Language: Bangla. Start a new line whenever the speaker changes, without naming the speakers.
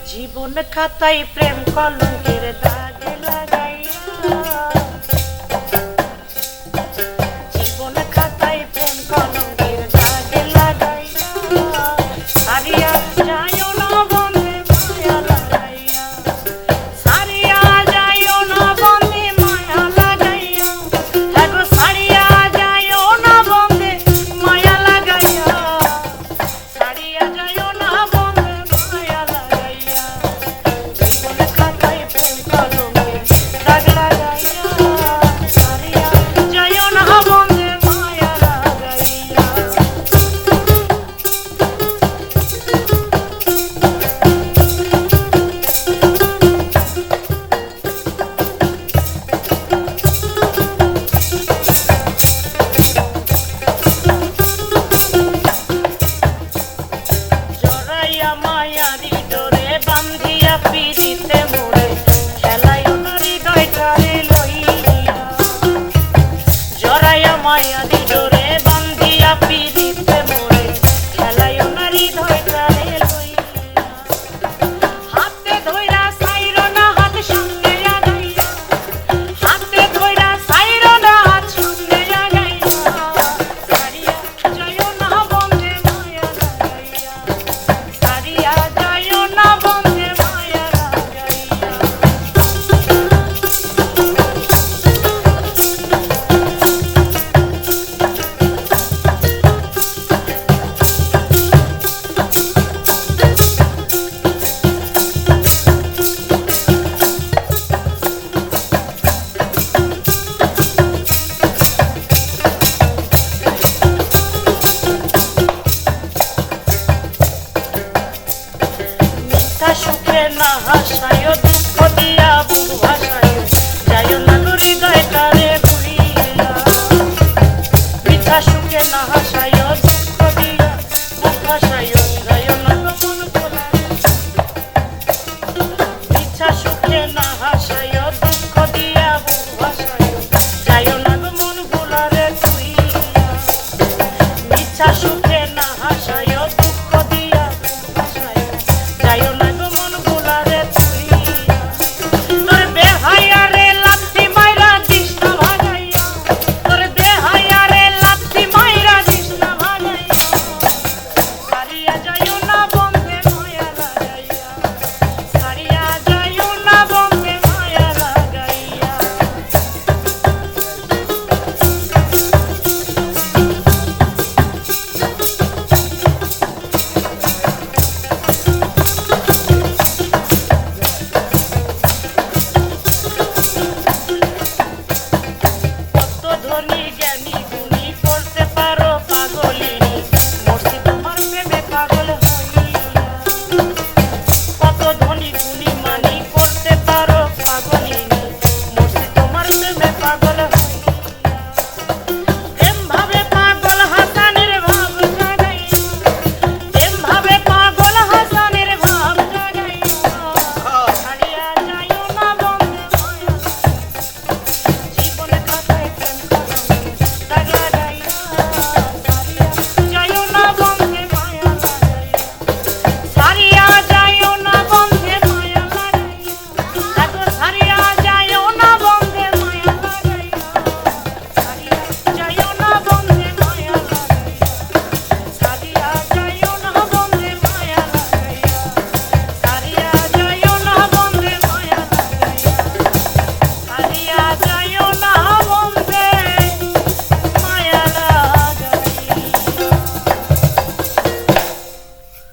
জীবন খাতায় প্রেম কলঙ্কের দাগ লাগাইয়া, জীবন খাতায় প্রেম কলঙ্কের দাগ লাগাইয়া, সারিয়া যাইও না বন্ধে মায়া লাগাইয়া, সারিয়া যাইও না বন্ধে মায়া লাগাইয়া, আগো সারিয়া যাইও না বন্ধে মায়া লাগাইয়া, সারিয়া যাইও না বন্ধে মায়া লাগাইয়া, জীবন খাতায় প্রেম কলঙ্কের দাগ লাগাইয়া, সারিয়া যাইও না বন্ধে মায়া লাগাইয়া। জড়াইয়া মায়ারি ডোরে বান্ধিয়া পিড়িতে মোরে খেলাইও না হৃদয়টারে লইয়া, জড়াইয়া মায়ারি ডোরে বান্ধিয়া পিড়িতে মোরে খেলাইও না হৃদয়টারে লইয়া, হাতে ধইরা সাইরো না হাত সামনে আগাইয়া, হাতে ধইরা সাইরো না হাত সামনে আগাইয়া, সারিয়া যাইও না বন্ধে মায়া লাগাইয়া, সারিয়া যাইও না বন্ধে মায়া লাগাইয়া। মিথ্যা সুখে না হাসায়